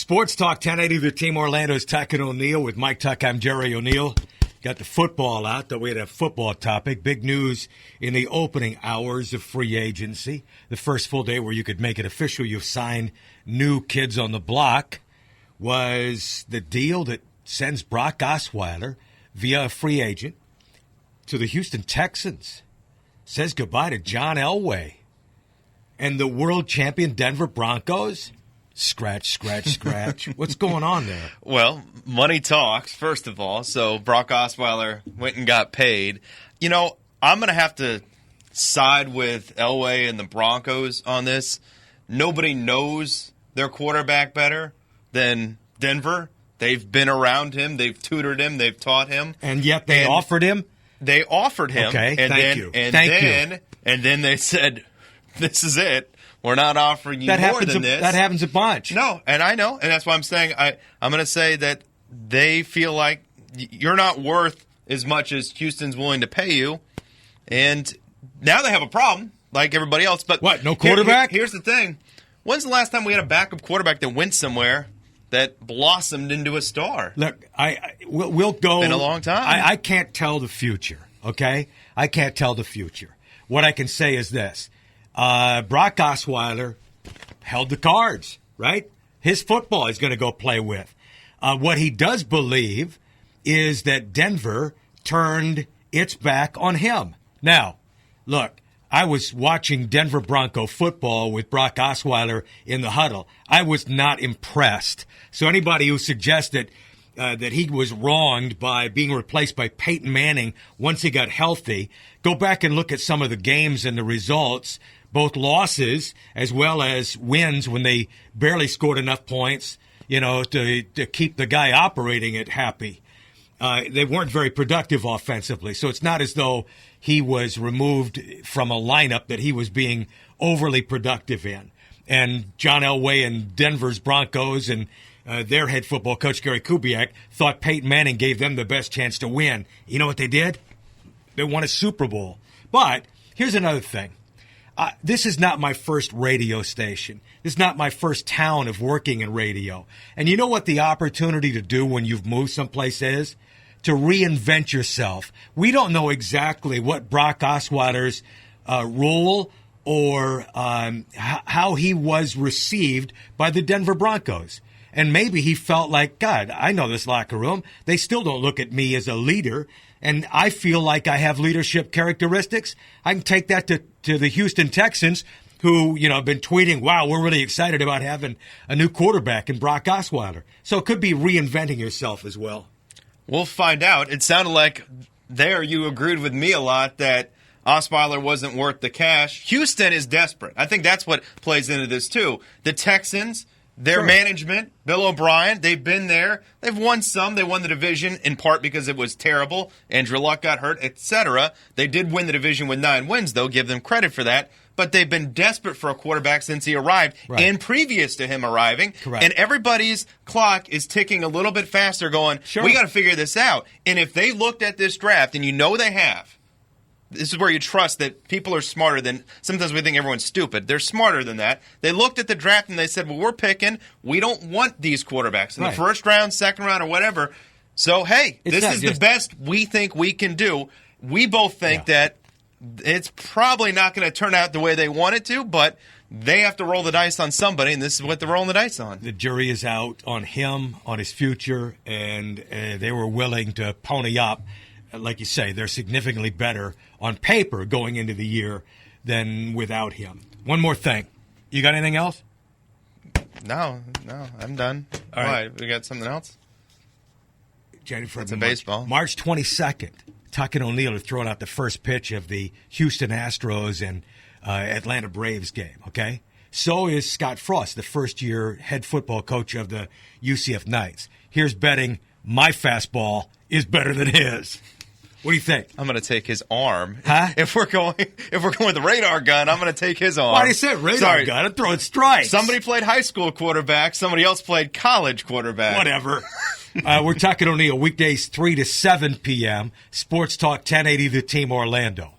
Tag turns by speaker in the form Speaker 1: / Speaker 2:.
Speaker 1: Sports Talk 1080, the Team Orlando's Tuck and O'Neill. With Mike Tuck, I'm Jerry O'Neill. Got the football out, though we had a football topic. Big news in the opening hours of free agency. The first full day where you could make it official you've signed new kids on the block was the deal that sends Brock Osweiler via a free agent to the Houston Texans. Says goodbye to John Elway. And the world champion Denver Broncos? Scratch, scratch, scratch. What's going on there?
Speaker 2: Well, money talks, first of all. So Brock Osweiler went and got paid. You know, I'm going to have to side with Elway and the Broncos on this. Nobody knows their quarterback better than Denver. They've been around him. They've tutored him. They've taught him.
Speaker 1: And yet they offered him?
Speaker 2: They offered him.
Speaker 1: Okay, thank you.
Speaker 2: And then they said, this is it. We're not offering you more than this.
Speaker 1: That happens a bunch.
Speaker 2: No, and I know. And that's why I'm saying I'm going to say that they feel like you're not worth as much as Houston's willing to pay you. And now they have a problem, like everybody else. But
Speaker 1: what, no quarterback?
Speaker 2: Here's the thing. When's the last time we had a backup quarterback that went somewhere that blossomed into a star?
Speaker 1: Look, we'll go.
Speaker 2: Been a long time.
Speaker 1: I can't tell the future, okay? I can't tell the future. What I can say is this. Brock Osweiler held the cards, right? His football he's going to go play with. What he does believe is that Denver turned its back on him. Now, look, I was watching Denver Bronco football with Brock Osweiler in the huddle. I was not impressed. So anybody who suggested that he was wronged by being replaced by Peyton Manning once he got healthy, go back and look at some of the games and the results, both losses as well as wins when they barely scored enough points, to keep the guy operating it happy. They weren't very productive offensively, so it's not as though he was removed from a lineup that he was being overly productive in. And John Elway and Denver's Broncos and their head football coach, Gary Kubiak, thought Peyton Manning gave them the best chance to win. You know what they did? They won a Super Bowl. But here's another thing. This is not my first radio station. This is not my first town of working in radio. And you know what the opportunity to do when you've moved someplace is? To reinvent yourself. We don't know exactly what Brock Osweiler's role or how he was received by the Denver Broncos. And maybe he felt like, God, I know this locker room. They still don't look at me as a leader. And I feel like I have leadership characteristics. I can take that to the Houston Texans, who, have been tweeting, wow, we're really excited about having a new quarterback in Brock Osweiler. So it could be reinventing yourself as well.
Speaker 2: We'll find out. It sounded like there you agreed with me a lot that Osweiler wasn't worth the cash. Houston is desperate. I think that's what plays into this, too. The Texans, their management, Bill O'Brien, they've been there. They've won some. They won the division in part because it was terrible. Andrew Luck got hurt, etc. They did win the division with 9 wins, though. Give them credit for that. But they've been desperate for a quarterback since he arrived and previous to him arriving.
Speaker 1: Correct.
Speaker 2: And everybody's clock is ticking a little bit faster going, we got to figure this out. And if they looked at this draft, and they have, this is where you trust that people are smarter than, sometimes we think everyone's stupid. They're smarter than that. They looked at the draft and they said, well, we're picking. We don't want these quarterbacks in the first round, second round, or whatever. So, hey, this is the best we think we can do. We both think that it's probably not going to turn out the way they want it to, but they have to roll the dice on somebody, and this is what they're rolling the dice on.
Speaker 1: The jury is out on him, on his future, and they were willing to pony up. Like you say, they're significantly better on paper going into the year than without him. One more thing. You got anything else?
Speaker 2: No, I'm done.
Speaker 1: All right.
Speaker 2: We got something else?
Speaker 1: January,
Speaker 2: it's a baseball.
Speaker 1: March 22nd, Tuck and O'Neill are throwing out the first pitch of the Houston Astros and Atlanta Braves game, okay? So is Scott Frost, the first-year head football coach of the UCF Knights. Here's betting my fastball is better than his. What do you think?
Speaker 2: I'm going to take his arm.
Speaker 1: Huh?
Speaker 2: If we're going with the radar gun, I'm going to take his arm.
Speaker 1: Why do you say radar gun? I'm throwing strikes.
Speaker 2: Somebody played high school quarterback. Somebody else played college quarterback.
Speaker 1: Whatever. We're Tuck and O'Neill weekdays 3 to 7 p.m. Sports Talk 1080 The Team Orlando.